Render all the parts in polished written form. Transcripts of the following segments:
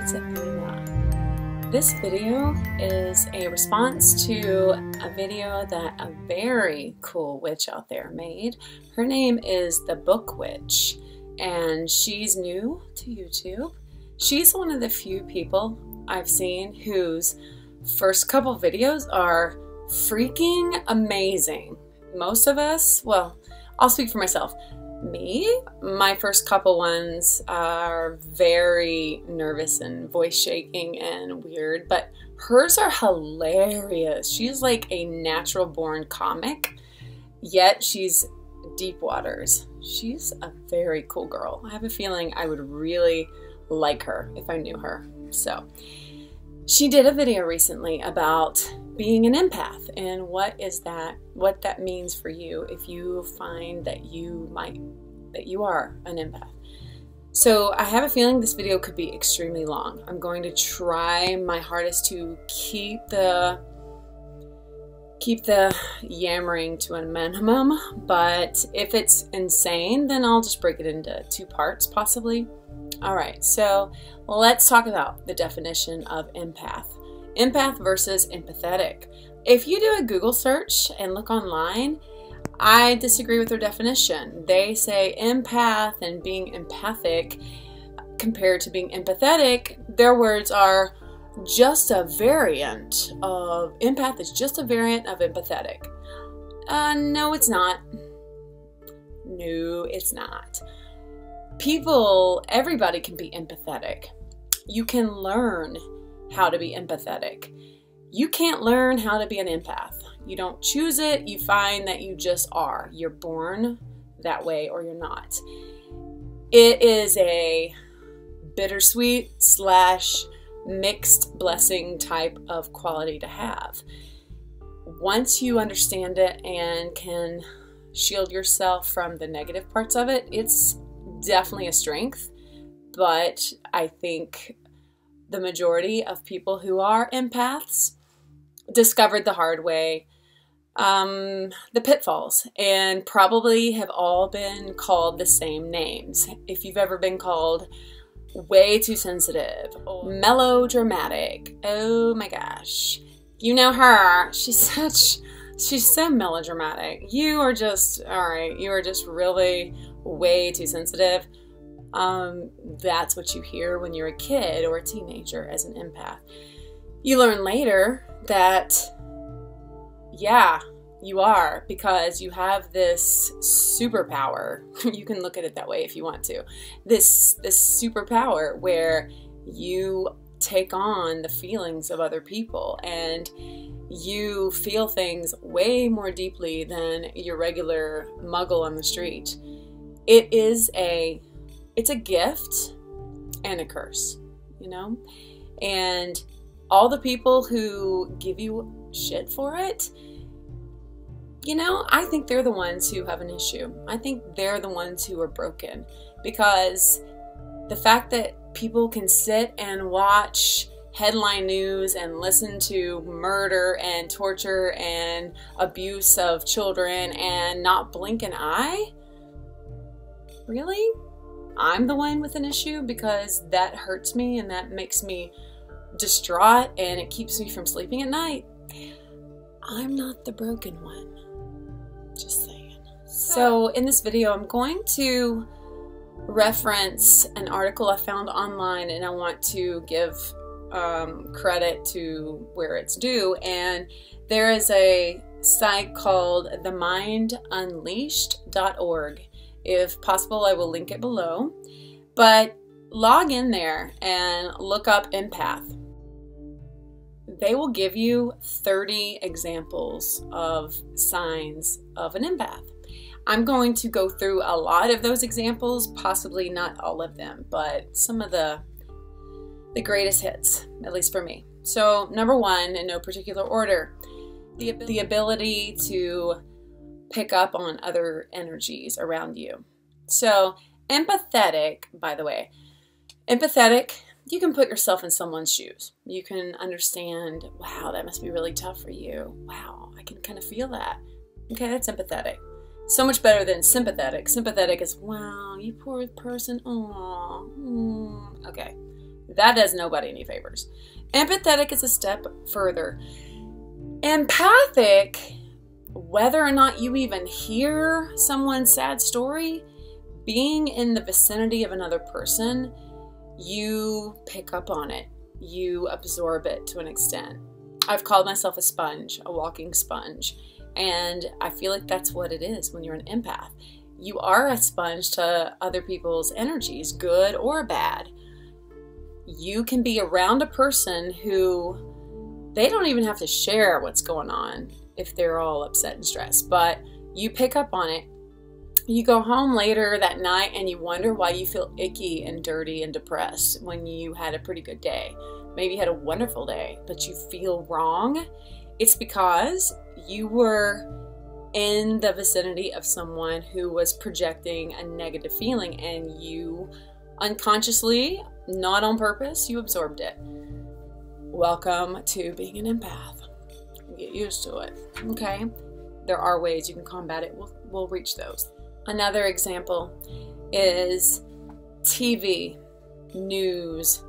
it's Athena. This video is a response to a video that a very cool witch out there made. Her name is the Book Witch, and she's new to YouTube. She's one of the few people I've seen whose first couple videos are freaking amazing. Most of us, well, I'll speak for myself. My first couple ones are very nervous and voice shaking and weird, but hers are hilarious. She's like a natural born comic, yet she's deep waters. She's a very cool girl. I have a feeling I would really like her if I knew her. So she did a video recently about being an empath and what that means for you if you find that you are an empath. So I have a feeling this video could be extremely long. I'm going to try my hardest to keep the yammering to a minimum, but if it's insane, then I'll just break it into 2 parts possibly. All right, so let's talk about the definition of empath. Empath versus empathetic. If you do a Google search and look online, I disagree with their definition. They say empath and being empathic compared to being empathetic, their words are just a variant of empath is just a variant of empathetic. No, it's not. No, it's not. Everybody can be empathetic. You can learn how to be empathetic. You can't learn how to be an empath. You don't choose it. You find that you just are. You're born that way or you're not. It is a bittersweet / mixed blessing type of quality to have. Once you understand it and can shield yourself from the negative parts of it, it's definitely a strength. But I think the majority of people who are empaths discovered the hard way the pitfalls, and probably have all been called the same names. If you've ever been called way too sensitive or melodramatic, oh my gosh, you know her. She's so melodramatic. You are just, alright, you are just really way too sensitive. That's what you hear when you're a kid or a teenager as an empath. You learn later that, yeah, you are, because you have this superpower. You can look at it that way if you want to. This superpower where you take on the feelings of other people and you feel things way more deeply than your regular muggle on the street. It's a gift and a curse, you know? And all the people who give you shit for it, you know, I think they're the ones who have an issue. I think they're the ones who are broken, because the fact that people can sit and watch headline news and listen to murder and torture and abuse of children and not blink an eye, really? I'm the one with an issue because that hurts me and that makes me distraught and it keeps me from sleeping at night. I'm not the broken one. Just saying. So in this video, I'm going to reference an article I found online, and I want to give credit to where it's due. And there is a site called themindunleashed.org. If possible, I will link it below. But log in there and look up empath. They will give you 30 examples of signs of an empath. I'm going to go through a lot of those examples, possibly not all of them, but some of the greatest hits, at least for me. So number 1, in no particular order, the ability to pick up on other energies around you. So empathetic, by the way, empathetic, you can put yourself in someone's shoes. You can understand, wow, that must be really tough for you. Wow, I can kind of feel that. Okay, that's empathetic. So much better than sympathetic. Sympathetic is, wow, you poor person. Aww. Okay. That does nobody any favors. Empathetic is a step further. Empathic, whether or not you even hear someone's sad story, being in the vicinity of another person, you pick up on it. You absorb it to an extent. I've called myself a sponge, a walking sponge. And I feel like that's what it is when you're an empath. You are a sponge to other people's energies, good or bad. You can be around a person who they don't even have to share what's going on if they're all upset and stressed, but you pick up on it. You go home later that night and you wonder why you feel icky and dirty and depressed when you had a pretty good day. Maybe you had a wonderful day, but you feel wrong. It's because you were in the vicinity of someone who was projecting a negative feeling, and you unconsciously, not on purpose, you absorbed it. Welcome to being an empath. Get used to it, okay? There are ways you can combat it. We'll reach those. Another example is TV, news,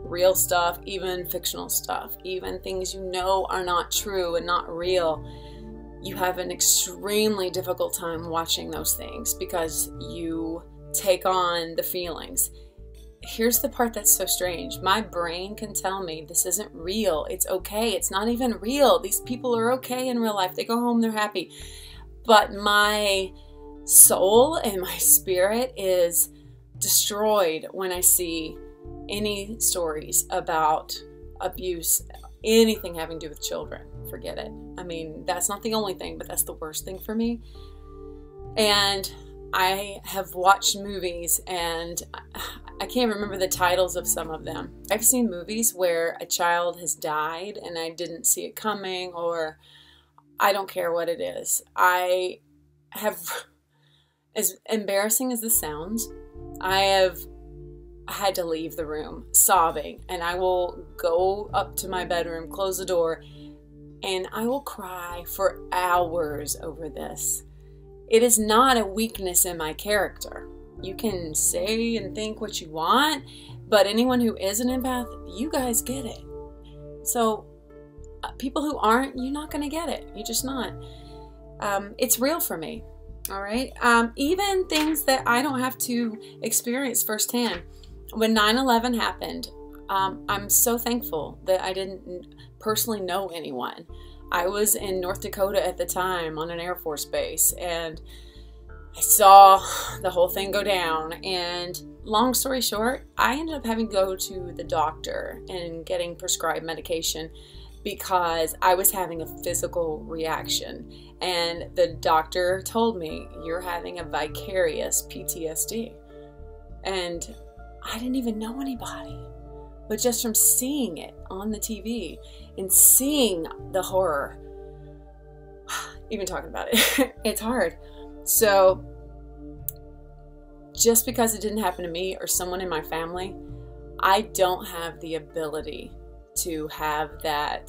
real stuff, even fictional stuff, even things you know are not true and not real. You have an extremely difficult time watching those things because you take on the feelings. Here's the part that's so strange. My brain can tell me this isn't real. It's okay. It's not even real. These people are okay in real life. They go home, they're happy. But my soul and my spirit is destroyed when I see any stories about abuse, anything having to do with children. Forget it. I mean, that's not the only thing, but that's the worst thing for me. And I have watched movies, and I can't remember the titles of some of them. I've seen movies where a child has died and I didn't see it coming, or I don't care what it is. I have, as embarrassing as this sounds, I have had to leave the room sobbing, and I will go up to my bedroom, close the door, and I will cry for hours over this. It is not a weakness in my character. You can say and think what you want, but anyone who is an empath, you guys get it. So people who aren't, you're not going to get it. You're just not. It's real for me. All right. Even things that I don't have to experience firsthand. When 9/11 happened, I'm so thankful that I didn't personally know anyone. I was in North Dakota at the time on an Air Force base, and I saw the whole thing go down. And long story short, I ended up having to go to the doctor and getting prescribed medication because I was having a physical reaction. And the doctor told me, you're having a vicarious PTSD. And I didn't even know anybody, but just from seeing it on the TV and seeing the horror, even talking about it, it's hard. So just because it didn't happen to me or someone in my family, I don't have the ability to have that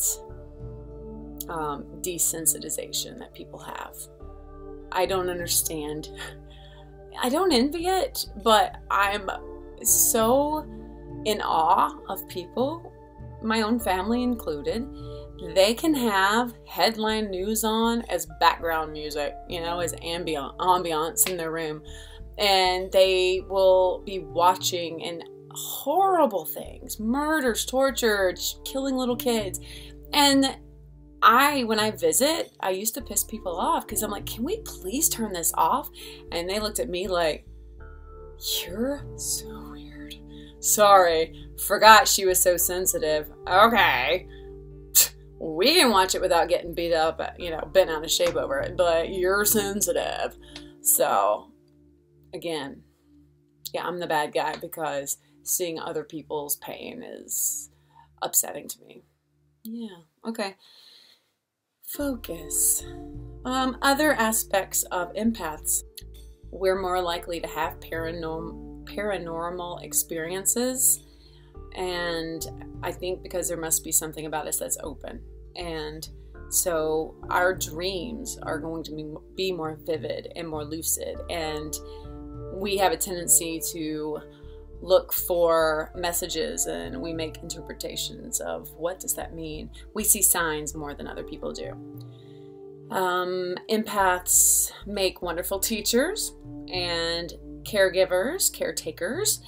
desensitization that people have. I don't understand. I don't envy it, but I'm so in awe of people, my own family included. They can have headline news on as background music, you know, as ambiance in their room, and they will be watching and horrible things, murders, torture, killing little kids. And when I visit, I used to piss people off because I'm like, can we please turn this off? And they looked at me like, you're so weird. Sorry, forgot she was so sensitive. Okay, we can watch it without getting beat up, you know, bent out of shape over it, but you're sensitive. So, again, yeah, I'm the bad guy because seeing other people's pain is upsetting to me. Yeah, okay. Focus. Other aspects of empaths. We're more likely to have paranormal experiences, and I think because there must be something about us that's open, and so our dreams are going to be more vivid and more lucid, and we have a tendency to look for messages and we make interpretations of what does that mean. We see signs more than other people do. Empaths make wonderful teachers and caregivers, caretakers.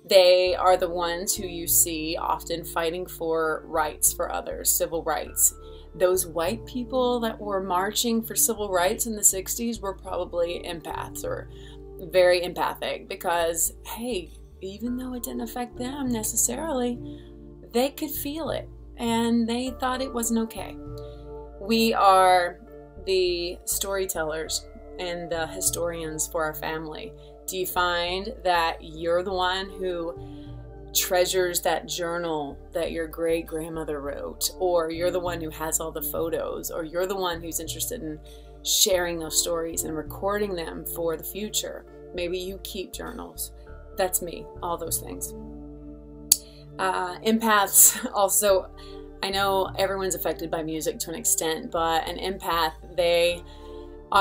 They are the ones who you see often fighting for rights for others, civil rights. Those white people that were marching for civil rights in the 60s were probably empaths or very empathic because, hey, even though it didn't affect them necessarily, they could feel it and they thought it wasn't okay. We are the storytellers and the historians for our family. Do you find that you're the one who treasures that journal that your great grandmother wrote, or you're the one who has all the photos, or you're the one who's interested in sharing those stories and recording them for the future? Maybe you keep journals. That's me, all those things. Empaths also, I know everyone's affected by music to an extent, but an empath,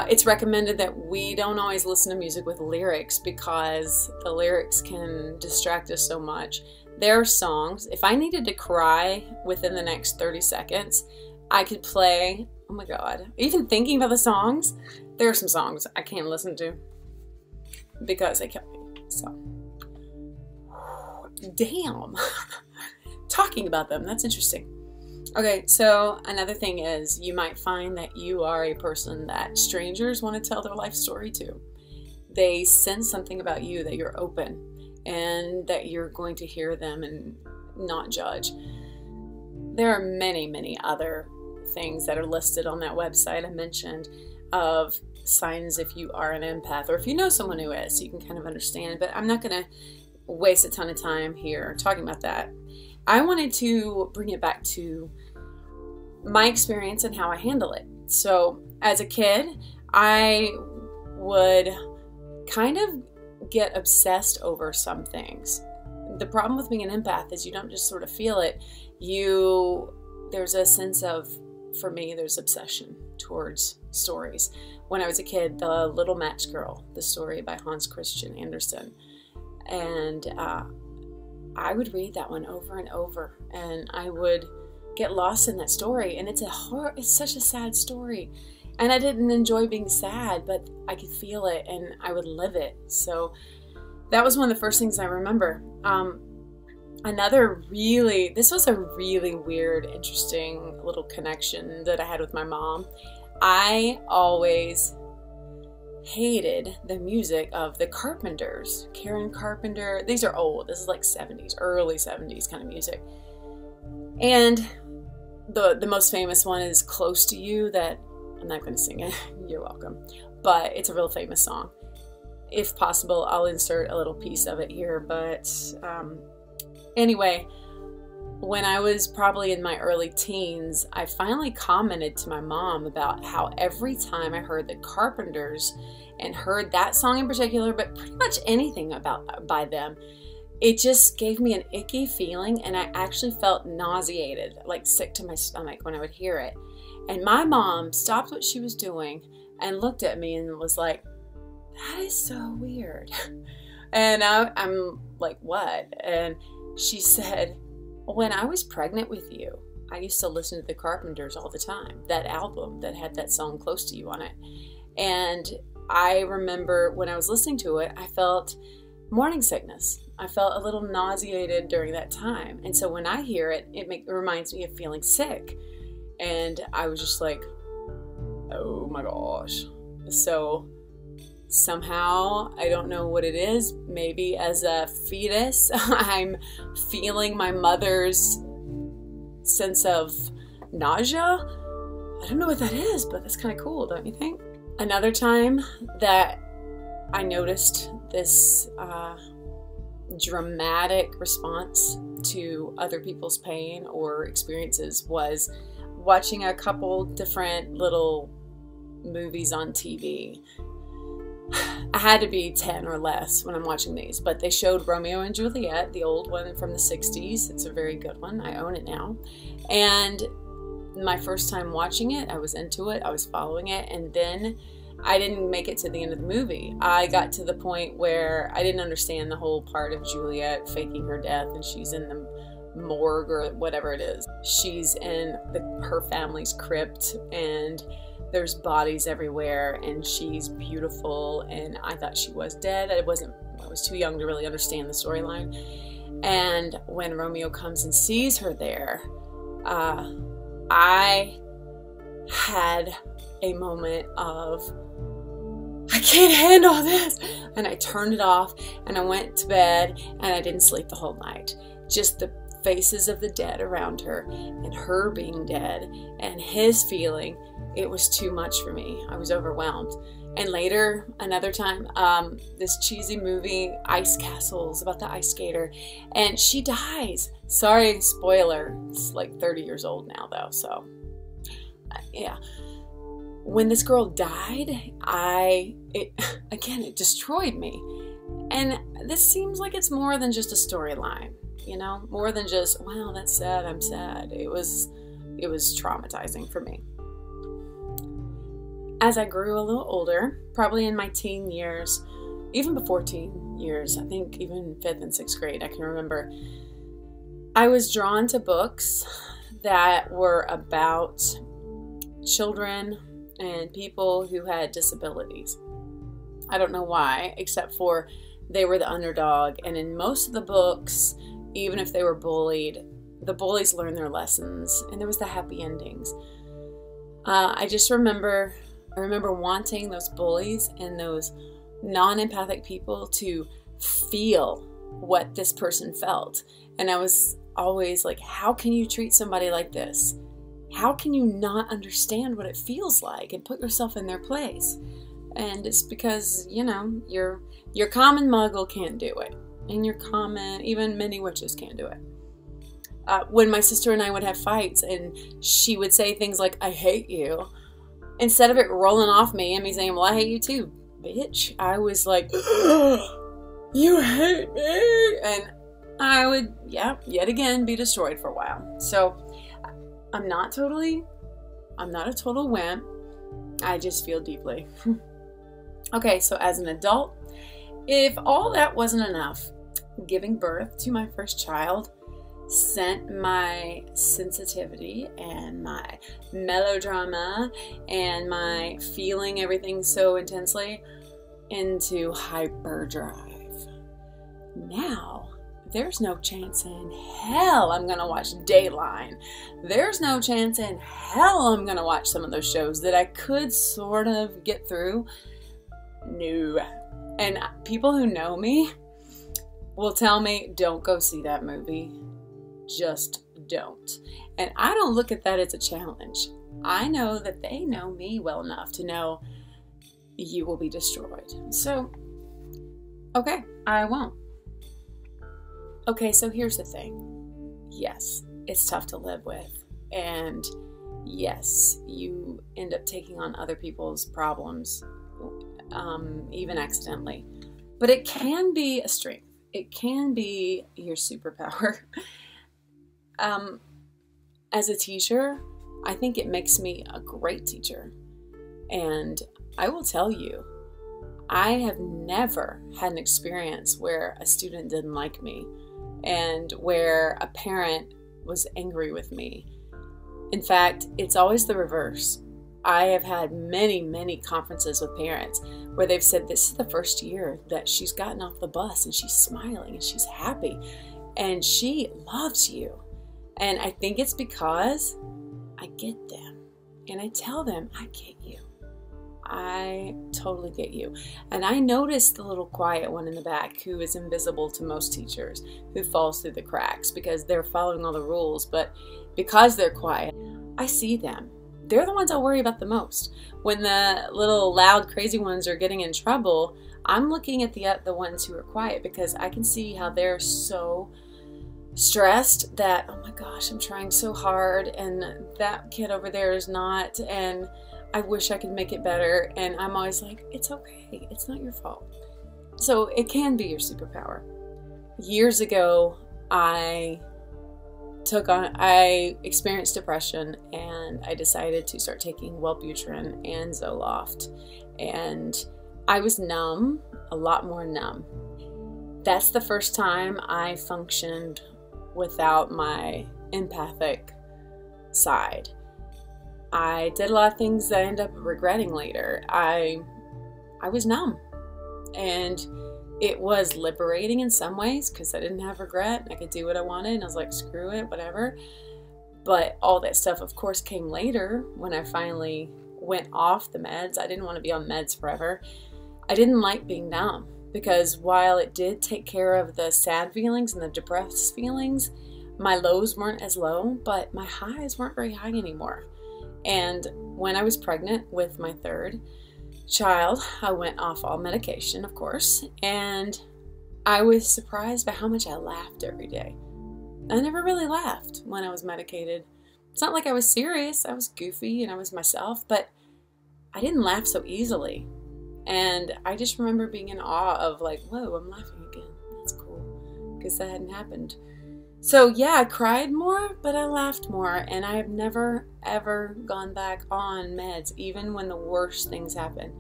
it's recommended that we don't always listen to music with lyrics because the lyrics can distract us so much. There are songs, if I needed to cry within the next 30 seconds, I could play, oh my God, even thinking about the songs, there are some songs I can't listen to because they kill me, so. Damn. Talking about them, that's interesting. Okay, so another thing is you might find that you are a person that strangers want to tell their life story to. They sense something about you, that you're open and that you're going to hear them and not judge. There are many, many other things that are listed on that website I mentioned of signs if you are an empath or if you know someone who is, so you can kind of understand, but I'm not going to waste a ton of time here talking about that. I wanted to bring it back to my experience and how I handle it. So as a kid, I would kind of get obsessed over some things. The problem with being an empath is you don't just sort of feel it. There's a sense of, for me, there's obsession towards stories. When I was a kid, The Little Match Girl, the story by Hans Christian Andersen. And I would read that one over and over, and I would get lost in that story. And it's such a sad story. And I didn't enjoy being sad, but I could feel it and I would live it. So that was one of the first things I remember. This was a really weird, interesting little connection that I had with my mom. I always hated the music of the Carpenters. Karen Carpenter. These are old. This is like 70s, early 70s kind of music. And the most famous one is Close to You, that I'm not going to sing it. You're welcome. But it's a real famous song. If possible, I'll insert a little piece of it here. But anyway, when I was probably in my early teens, I finally commented to my mom about how every time I heard the Carpenters and heard that song in particular, but pretty much anything by them, it just gave me an icky feeling, and I actually felt nauseated, like sick to my stomach when I would hear it. And my mom stopped what she was doing and looked at me and was like, "That is so weird." And I'm like, "What?" And she said, "When I was pregnant with you, I used to listen to the Carpenters all the time, that album that had that song Close to You on it." And I remember when I was listening to it, I felt morning sickness. I felt a little nauseated during that time. And so when I hear it, it reminds me of feeling sick. And I was just like, oh my gosh. So somehow, I don't know what it is, maybe as a fetus, I'm feeling my mother's sense of nausea. I don't know what that is, but that's kind of cool, don't you think? Another time that I noticed this dramatic response to other people's pain or experiences was watching a couple different little movies on TV. I had to be 10 or less when I'm watching these, but they showed Romeo and Juliet, the old one from the 60s. It's a very good one. I own it now. And my first time watching it, I was into it. I was following it. And then I didn't make it to the end of the movie. I got to the point where I didn't understand the whole part of Juliet faking her death, and she's in the morgue or whatever it is. She's in her family's crypt, and there's bodies everywhere, and she's beautiful, and I thought she was dead. I was too young to really understand the storyline. And when Romeo comes and sees her there, I had a moment of, I can't handle this, and I turned it off, and I went to bed, and I didn't sleep the whole night. Just the faces of the dead around her, and her being dead, and his feeling, it was too much for me. I was overwhelmed. And later, another time, this cheesy movie, Ice Castles, about the ice skater, and she dies. Sorry, spoiler. It's like 30 years old now, though, so yeah. When this girl died, it destroyed me. And this seems like it's more than just a storyline, you know, more than just, wow, that's sad, I'm sad. It was traumatizing for me. As I grew a little older, probably in my teen years, even before teen years, I think even 5th and 6th grade, I can remember, I was drawn to books that were about children and people who had disabilities. I don't know why, except for they were the underdog. And in most of the books, even if they were bullied, the bullies learned their lessons, and there was the happy endings. I remember wanting those bullies and those non-empathic people to feel what this person felt. And I was always like, how can you treat somebody like this? How can you not understand what it feels like and put yourself in their place? And it's because, you know, your common muggle can't do it. And even many witches can't do it. When my sister and I would have fights and she would say things like, I hate you, instead of it rolling off me and me saying, well, I hate you too, bitch, I was like, you hate me? And I would, yet again, be destroyed for a while. So I'm not a total wimp. I just feel deeply. Okay, so as an adult, if all that wasn't enough, giving birth to my first child sent my sensitivity and my melodrama and my feeling everything so intensely into hyperdrive. Now, there's no chance in hell I'm going to watch Dateline. There's no chance in hell I'm going to watch some of those shows that I could sort of get through. No. And people who know me will tell me, don't go see that movie. Just don't. And I don't look at that as a challenge. I know that they know me well enough to know you will be destroyed. So, okay, I won't. Okay, so here's the thing. Yes, it's tough to live with. And yes, you end up taking on other people's problems, even accidentally. But it can be a strength. It can be your superpower. As a teacher, I think it makes me a great teacher. And I will tell you, I have never had an experience where a student didn't like me and where a parent was angry with me. In fact, it's always the reverse. I have had many, many conferences with parents where they've said this is the first year that she's gotten off the bus and she's smiling and she's happy and she loves you. And I think it's because I get them and I tell them, I get you. I totally get you. And I noticed the little quiet one in the back who is invisible to most teachers, who falls through the cracks because they're following all the rules. But because they're quiet, I see them. They're the ones I worry about the most. When the little loud, crazy ones are getting in trouble, I'm looking at the ones who are quiet because I can see how they're so stressed that, oh my gosh, I'm trying so hard and that kid over there is not, and I wish I could make it better. And I'm always like, it's okay. It's not your fault. So it can be your superpower. Years ago, I experienced depression and I decided to start taking Wellbutrin and Zoloft. and I was numb, a lot more numb. That's the first time I functioned without my empathic side. I did a lot of things that I ended up regretting later. I was numb, and it was liberating in some ways because I didn't have regret. I could do what I wanted, and I was like, screw it, whatever. But all that stuff, of course, came later when I finally went off the meds. I didn't want to be on meds forever. I didn't like being numb because while it did take care of the sad feelings and the depressed feelings, my lows weren't as low, but my highs weren't very high anymore. And when I was pregnant with my third child, I went off all medication, of course, and I was surprised by how much I laughed every day. I never really laughed when I was medicated. It's not like I was serious. I was goofy and I was myself, but I didn't laugh so easily. And I just remember being in awe of like, whoa, I'm laughing again. That's cool, because that hadn't happened. So yeah, I cried more, but I laughed more, and I have never, ever gone back on meds, even when the worst things happen.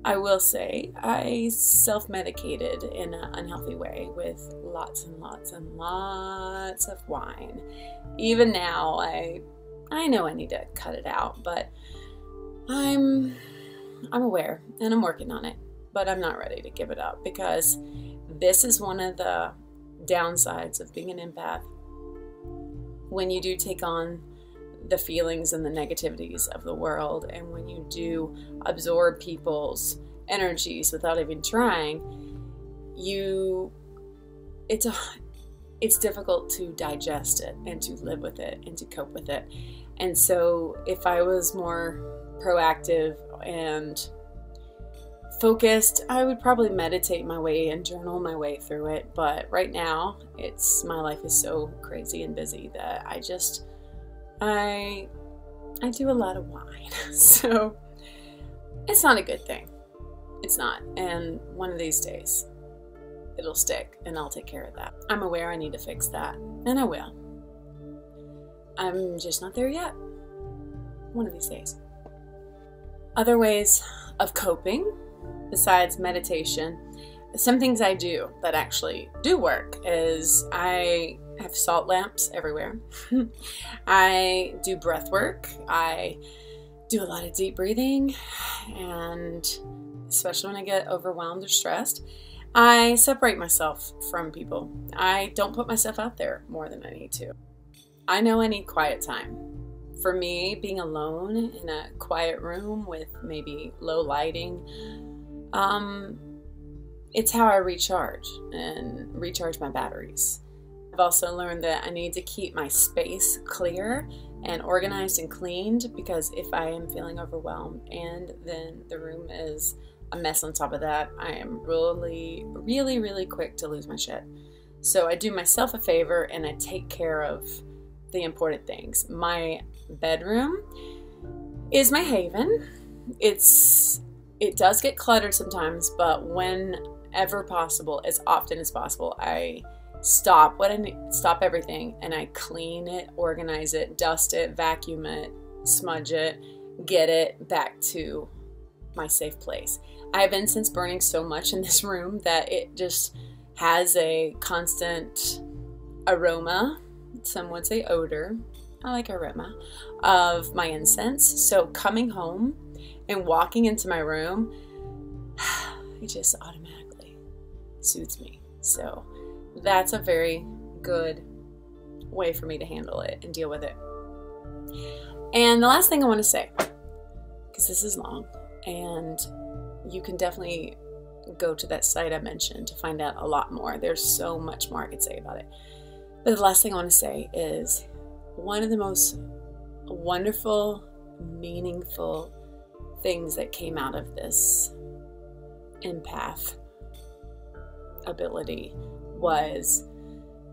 I will say I self-medicated in an unhealthy way with lots and lots and lots of wine. Even now, I know I need to cut it out, but I'm aware and I'm working on it, but I'm not ready to give it up because this is one of the downsides of being an empath. When you do take on the feelings and the negativities of the world, and when you do absorb people's energies without even trying, it's difficult to digest it and to live with it and to cope with it. And so if I was more proactive and focused, I would probably meditate my way and journal my way through it. But right now, my life is so crazy and busy that I do a lot of wine. So it's not a good thing. It's not. And one of these days, it'll stick and I'll take care of that. I'm aware I need to fix that, and I will. I'm just not there yet. One of these days. Other ways of coping besides meditation, some things I do that actually do work is I have salt lamps everywhere. I do breath work. I do a lot of deep breathing, and especially when I get overwhelmed or stressed, I separate myself from people. I don't put myself out there more than I need to. I know I need quiet time. For me, being alone in a quiet room with maybe low lighting, it's how I recharge and recharge my batteries. I've also learned that I need to keep my space clear and organized and cleaned, because if I am feeling overwhelmed and then the room is a mess on top of that, I am really, really, really quick to lose my shit. So I do myself a favor and I take care of the important things. My bedroom is my haven. It does get cluttered sometimes, but whenever possible, as often as possible, I stop everything and I clean it, organize it, dust it, vacuum it, smudge it, get it back to my safe place. I have incense burning so much in this room that it just has a constant aroma, some would say odor, I like aroma, of my incense. So coming home and walking into my room, it just automatically soothes me. So that's a very good way for me to handle it and deal with it. And the last thing I want to say, because this is long, and you can definitely go to that site I mentioned to find out a lot more. There's so much more I could say about it. But the last thing I want to say is one of the most wonderful, meaningful things that came out of this empath ability was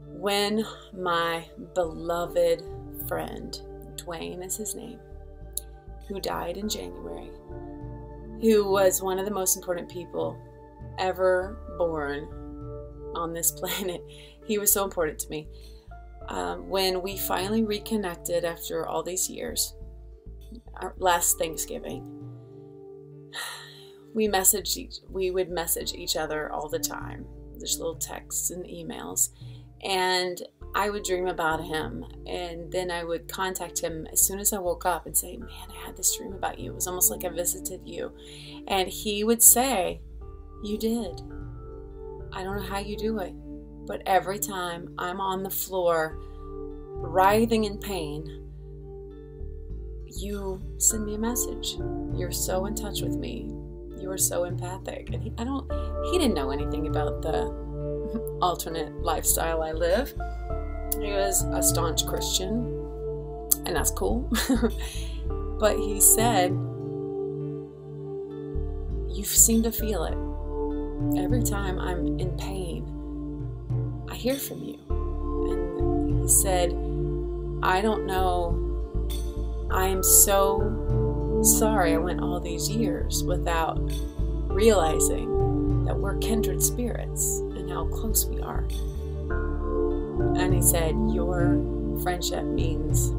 when my beloved friend, Dwain is his name, who died in January, who was one of the most important people ever born on this planet. He was so important to me. When we finally reconnected after all these years, last Thanksgiving, we would message each other all the time. There's little texts and emails. And I would dream about him, and then I would contact him as soon as I woke up and say, man, I had this dream about you. It was almost like I visited you. And he would say, you did. I don't know how you do it, but every time I'm on the floor writhing in pain, you send me a message. You're so in touch with me. You are so empathic. And he didn't know anything about the alternate lifestyle I live. He was a staunch Christian, and that's cool. But he said, you seem to feel it. Every time I'm in pain, I hear from you. And he said, I don't know. I am so sorry I went all these years without realizing that we're kindred spirits and how close we are. And he said, your friendship means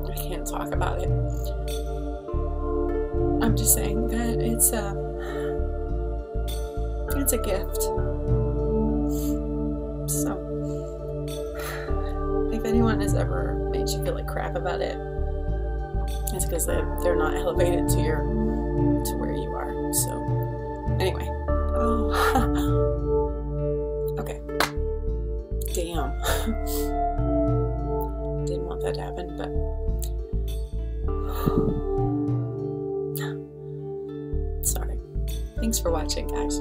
I can't talk about it. I'm just saying that it's a gift. So, if anyone has ever made you feel like crap about it, it's because they're not elevated to where you are. So, anyway. Oh. Okay. Damn. Didn't want that to happen, but sorry. Thanks for watching, guys.